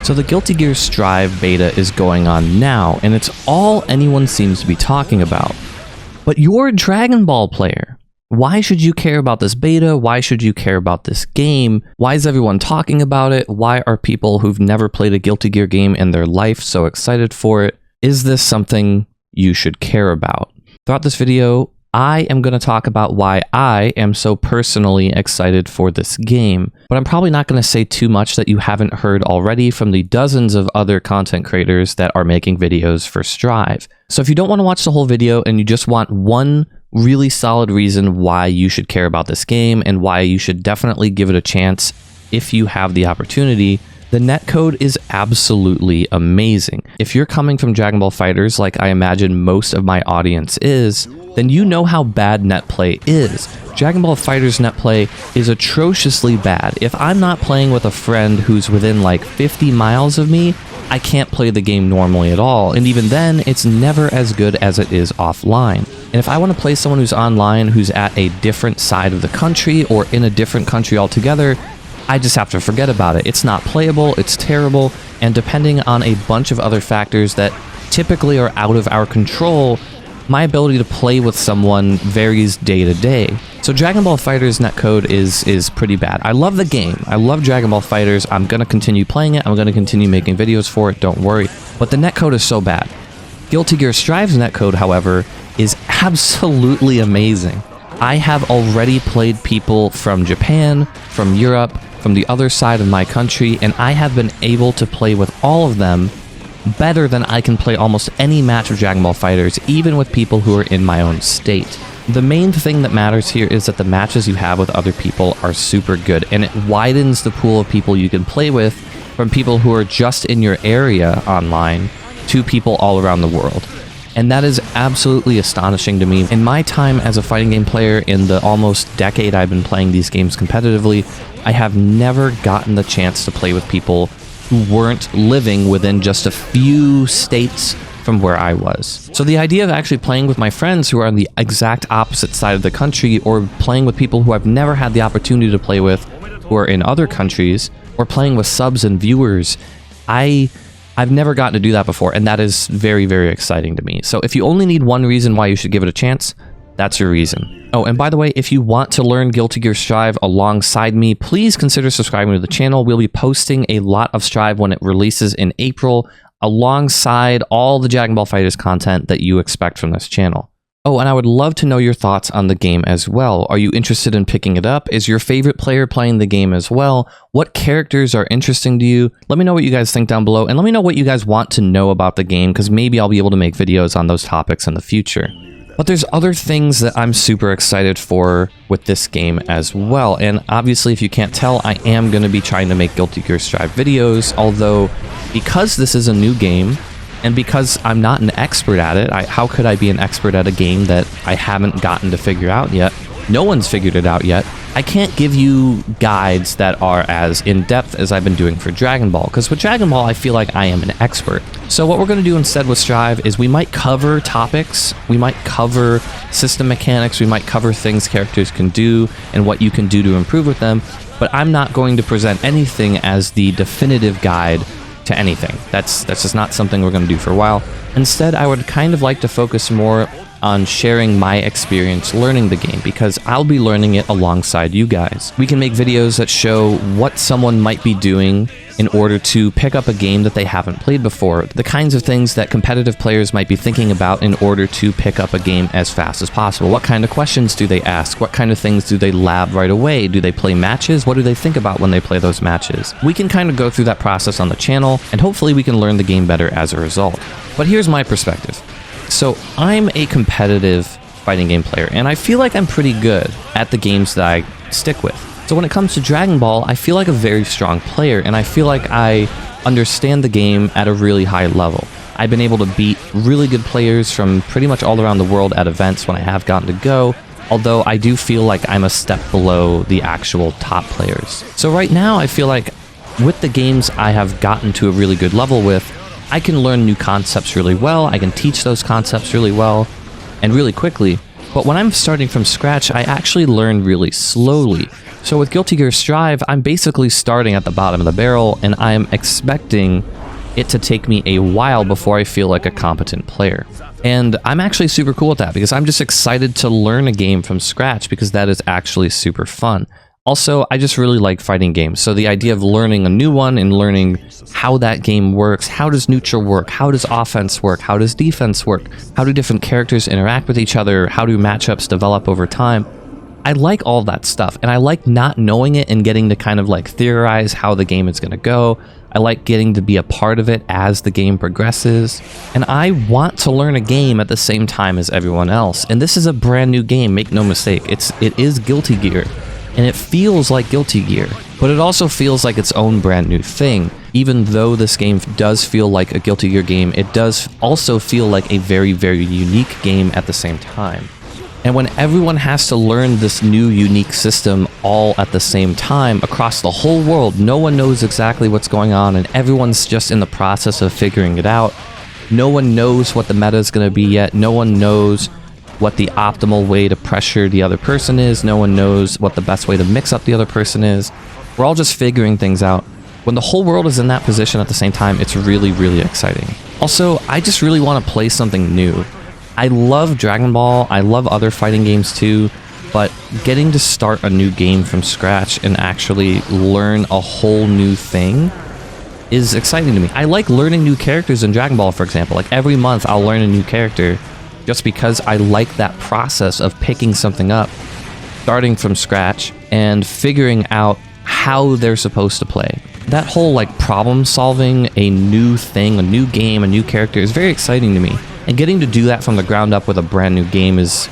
So the Guilty Gear Strive beta is going on now, and it's all anyone seems to be talking about. But you're a Dragon Ball player. Why should you care about this beta? Why should you care about this game? Why is everyone talking about it? Why are people who've never played a Guilty Gear game in their life so excited for it? Is this something you should care about? Throughout this video, I am going to talk about why I am so personally excited for this game, but I'm probably not going to say too much that you haven't heard already from the dozens of other content creators that are making videos for Strive. So if you don't want to watch the whole video and you just want one really solid reason why you should care about this game and why you should definitely give it a chance if you have the opportunity, the netcode is absolutely amazing. If you're coming from Dragon Ball FighterZ like I imagine most of my audience is, then you know how bad netplay is. Dragon Ball FighterZ netplay is atrociously bad. If I'm not playing with a friend who's within like 50 miles of me, I can't play the game normally at all, and even then, it's never as good as it is offline. And if I want to play someone who's online who's at a different side of the country or in a different country altogether, I just have to forget about it. It's not playable, it's terrible, and depending on a bunch of other factors that typically are out of our control, my ability to play with someone varies day to day. So Dragon Ball FighterZ netcode is pretty bad. I love the game. I love Dragon Ball FighterZ. I'm going to continue playing it. I'm going to continue making videos for it, don't worry. But the netcode is so bad. Guilty Gear Strive's netcode, however, is absolutely amazing. I have already played people from Japan, from Europe, from the other side of my country, and I have been able to play with all of them better than I can play almost any match of Dragon Ball FighterZ, even with people who are in my own state. The main thing that matters here is that the matches you have with other people are super good, and it widens the pool of people you can play with from people who are just in your area online to people all around the world. And that is absolutely astonishing to me. In my time as a fighting game player, in the almost decade I've been playing these games competitively, I have never gotten the chance to play with people who weren't living within just a few states from where I was. So the idea of actually playing with my friends who are on the exact opposite side of the country, or playing with people who I've never had the opportunity to play with who are in other countries, or playing with subs and viewers, I've never gotten to do that before, and that is very, very exciting to me. So if you only need one reason why you should give it a chance, that's your reason. Oh, and by the way, if you want to learn Guilty Gear Strive alongside me, please consider subscribing to the channel. We'll be posting a lot of Strive when it releases in April, alongside all the Dragon Ball FighterZ content that you expect from this channel. Oh, and I would love to know your thoughts on the game as well. Are you interested in picking it up? Is your favorite player playing the game as well? What characters are interesting to you? Let me know what you guys think down below, and let me know what you guys want to know about the game, because maybe I'll be able to make videos on those topics in the future. But there's other things that I'm super excited for with this game as well, and obviously if you can't tell, I am going to be trying to make Guilty Gear Strive videos, although because this is a new game, and because I'm not an expert at it, how could I be an expert at a game that I haven't gotten to figure out yet? No one's figured it out yet. I can't give you guides that are as in-depth as I've been doing for Dragon Ball, because with Dragon Ball, I feel like I am an expert. So what we're going to do instead with Strive is we might cover topics, we might cover system mechanics, we might cover things characters can do and what you can do to improve with them, but I'm not going to present anything as the definitive guide to anything. That's just not something we're going to do for a while. Instead, I would kind of like to focus more on sharing my experience learning the game, because I'll be learning it alongside you guys. We can make videos that show what someone might be doing in order to pick up a game that they haven't played before, the kinds of things that competitive players might be thinking about in order to pick up a game as fast as possible. What kind of questions do they ask? What kind of things do they lab right away? Do they play matches? What do they think about when they play those matches? We can kind of go through that process on the channel, and hopefully we can learn the game better as a result. But here's my perspective. So I'm a competitive fighting game player, and I feel like I'm pretty good at the games that I stick with. So when it comes to Dragon Ball, I feel like a very strong player, and I feel like I understand the game at a really high level. I've been able to beat really good players from pretty much all around the world at events when I have gotten to go, although I do feel like I'm a step below the actual top players. So right now, I feel like with the games I have gotten to a really good level with, I can learn new concepts really well, I can teach those concepts really well and really quickly, But when I'm starting from scratch, I actually learn really slowly. So with Guilty Gear Strive, I'm basically starting at the bottom of the barrel, and I'm expecting it to take me a while before I feel like a competent player. And I'm actually super cool with that because I'm just excited to learn a game from scratch because that is actually super fun. Also, I just really like fighting games, so the idea of learning a new one and learning how that game works, how does neutral work, how does offense work, how does defense work, how do different characters interact with each other, how do matchups develop over time, I like all that stuff, and I like not knowing it and getting to kind of like theorize how the game is going to go. I like getting to be a part of it as the game progresses, and I want to learn a game at the same time as everyone else. And this is a brand new game, make no mistake. It is Guilty Gear, and it feels like Guilty Gear, but it also feels like its own brand new thing. Even though this game does feel like a Guilty Gear game, it does also feel like a very, very unique game at the same time. And when everyone has to learn this new unique system all at the same time across the whole world, no one knows exactly what's going on, and everyone's just in the process of figuring it out. No one knows what the meta is going to be yet. No one knows what the optimal way to pressure the other person is. No one knows what the best way to mix up the other person is. We're all just figuring things out. When the whole world is in that position at the same time, it's really, really exciting. Also, I just really want to play something new. I love Dragon Ball, I love other fighting games too, but getting to start a new game from scratch and actually learn a whole new thing is exciting to me. I like learning new characters in Dragon Ball, for example. Like every month I'll learn a new character just because I like that process of picking something up, starting from scratch, and figuring out how they're supposed to play. That whole like problem solving a new thing, a new game, a new character is very exciting to me. And getting to do that from the ground up with a brand new game is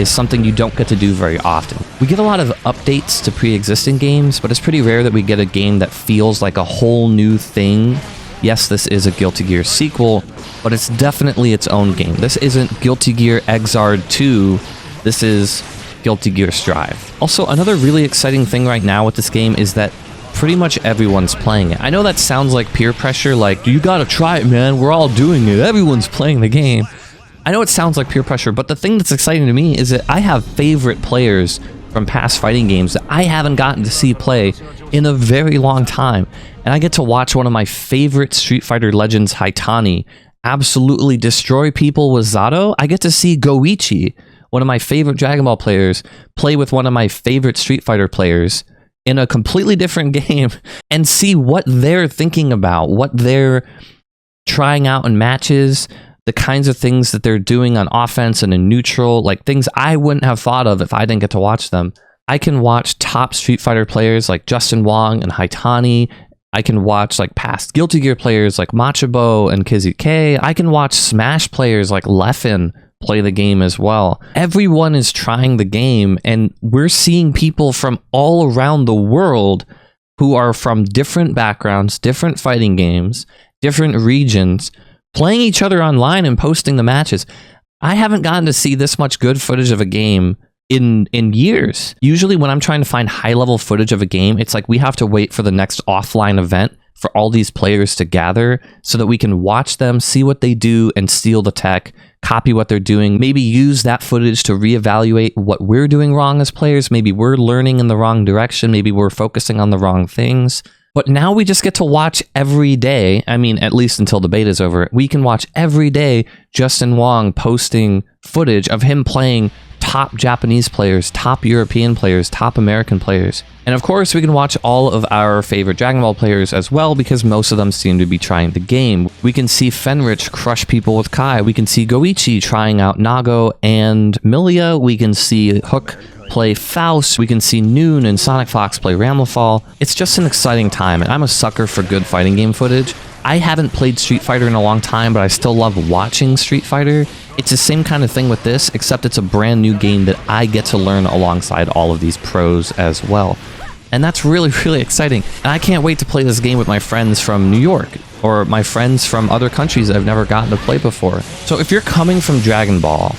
something you don't get to do very often. We get a lot of updates to pre-existing games, but it's pretty rare that we get a game that feels like a whole new thing. Yes, this is a Guilty Gear sequel, but it's definitely its own game. This isn't Guilty Gear Xrd 2, this is Guilty Gear Strive. Also, another really exciting thing right now with this game is that pretty much everyone's playing it. I know that sounds like peer pressure, like, you gotta try it, man, we're all doing it, everyone's playing the game. I know it sounds like peer pressure, but the thing that's exciting to me is that I have favorite players from past fighting games that I haven't gotten to see play in a very long time. And I get to watch one of my favorite Street Fighter legends, Haitani, absolutely destroy people with Zato. I get to see Goichi, one of my favorite Dragon Ball players, play with one of my favorite Street Fighter players in a completely different game and see what they're thinking about, what they're trying out in matches, the kinds of things that they're doing on offense and in neutral, like things I wouldn't have thought of if I didn't get to watch them. I can watch top Street Fighter players like Justin Wong and Haitani. I can watch like past Guilty Gear players like Machabo and Kizuke. I can watch Smash players like Leffen play the game as well. Everyone is trying the game, and we're seeing people from all around the world who are from different backgrounds, different fighting games, different regions, playing each other online and posting the matches. I haven't gotten to see this much good footage of a game in years. Usually when I'm trying to find high-level footage of a game, it's like we have to wait for the next offline event for all these players to gather so that we can watch them, see what they do, and steal the tech, copy what they're doing, maybe use that footage to reevaluate what we're doing wrong as players. Maybe we're learning in the wrong direction. Maybe we're focusing on the wrong things. But now we just get to watch every day. I mean, at least until the beta's over, we can watch every day Justin Wong posting footage of him playing top Japanese players, top European players, top American players. And of course, we can watch all of our favorite Dragon Ball players as well, because most of them seem to be trying the game. We can see Fenrich crush people with Kai. We can see Goichi trying out Nago and Milia. We can see Hook play Faust. We can see Noon and Sonic Fox play Ramlefall. It's just an exciting time, and I'm a sucker for good fighting game footage. I haven't played Street Fighter in a long time, but I still love watching Street Fighter. It's the same kind of thing with this, except it's a brand new game that I get to learn alongside all of these pros as well. And that's really, really exciting. And I can't wait to play this game with my friends from New York, or my friends from other countries that I've never gotten to play before. So if you're coming from Dragon Ball,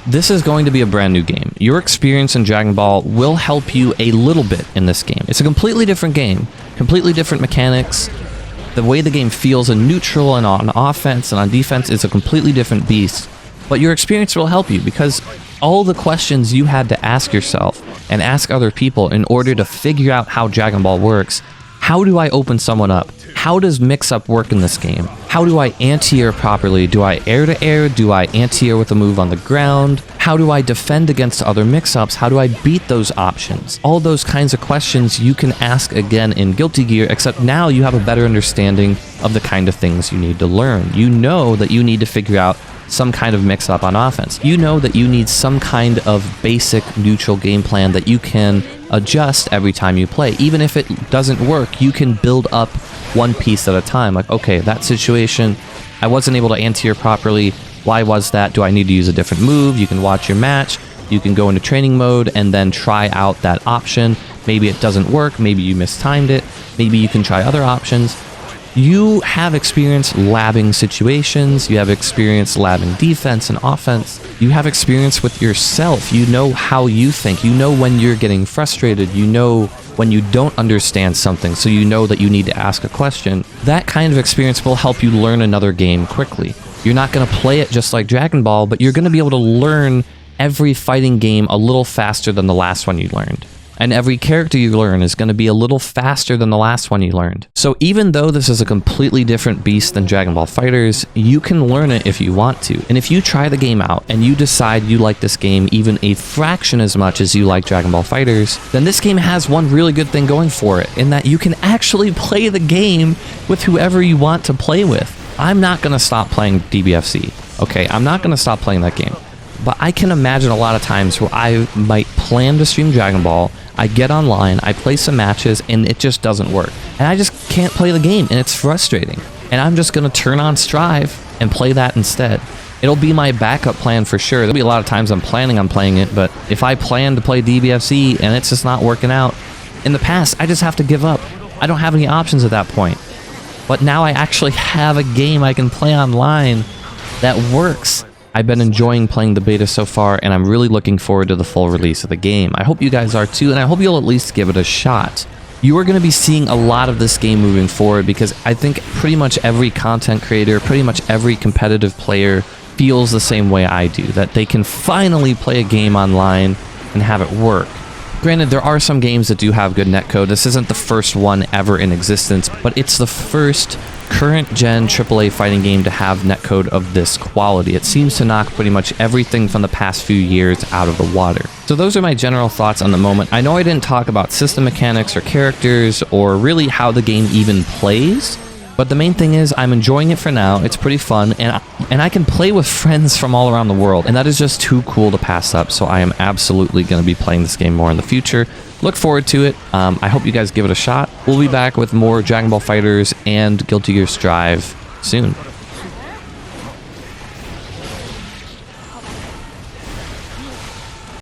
this is going to be a brand new game. Your experience in Dragon Ball will help you a little bit in this game. It's a completely different game, completely different mechanics. The way the game feels in neutral and on offense and on defense is a completely different beast. But your experience will help you, because all the questions you had to ask yourself and ask other people in order to figure out how Dragon Ball works. How do I open someone up? How does mix-up work in this game? How do I anti-air properly? Do I air-to-air? Do I anti-air with a move on the ground? How do I defend against other mix-ups? How do I beat those options? All those kinds of questions you can ask again in Guilty Gear, except now you have a better understanding of the kind of things you need to learn. You know that you need to figure out some kind of mix-up on offense. You know that you need some kind of basic neutral game plan that you can adjust every time you play. Even if it doesn't work, you can build up one piece at a time. Like, okay, that situation, I wasn't able to anti-air properly. Why was that? Do I need to use a different move? You can watch your match. You can go into training mode and then try out that option. Maybe it doesn't work. Maybe you mistimed it. Maybe you can try other options. You have experience labbing situations, you have experience labbing defense and offense, you have experience with yourself, you know how you think, you know when you're getting frustrated, you know when you don't understand something, so you know that you need to ask a question. That kind of experience will help you learn another game quickly. You're not going to play it just like Dragon Ball, but you're going to be able to learn every fighting game a little faster than the last one you learned. And every character you learn is going to be a little faster than the last one you learned. So even though this is a completely different beast than Dragon Ball FighterZ, you can learn it if you want to. And if you try the game out and you decide you like this game even a fraction as much as you like Dragon Ball FighterZ, then this game has one really good thing going for it, in that you can actually play the game with whoever you want to play with. I'm not going to stop playing DBFZ. Okay, I'm not going to stop playing that game. But I can imagine a lot of times where I might plan to stream Dragon Ball, I get online, I play some matches, and it just doesn't work. And I just can't play the game, and it's frustrating. And I'm just going to turn on Strive and play that instead. It'll be my backup plan for sure. There'll be a lot of times I'm planning on playing it, but if I plan to play DBFZ and it's just not working out, in the past, I just have to give up. I don't have any options at that point. But now I actually have a game I can play online that works. I've been enjoying playing the beta so far, and I'm really looking forward to the full release of the game. I hope you guys are too, and I hope you'll at least give it a shot. You are going to be seeing a lot of this game moving forward, because I think pretty much every content creator, pretty much every competitive player feels the same way I do, that they can finally play a game online and have it work. Granted, there are some games that do have good netcode. This isn't the first one ever in existence, but it's the first current-gen AAA fighting game to have netcode of this quality. It seems to knock pretty much everything from the past few years out of the water. So those are my general thoughts on the moment. I know I didn't talk about system mechanics or characters or really how the game even plays, but the main thing is I'm enjoying it for now. It's pretty fun, and I can play with friends from all around the world, and that is just too cool to pass up, so I am absolutely going to be playing this game more in the future. Look forward to it. I hope you guys give it a shot. We'll be back with more Dragon Ball FighterZ and Guilty Gear Strive soon.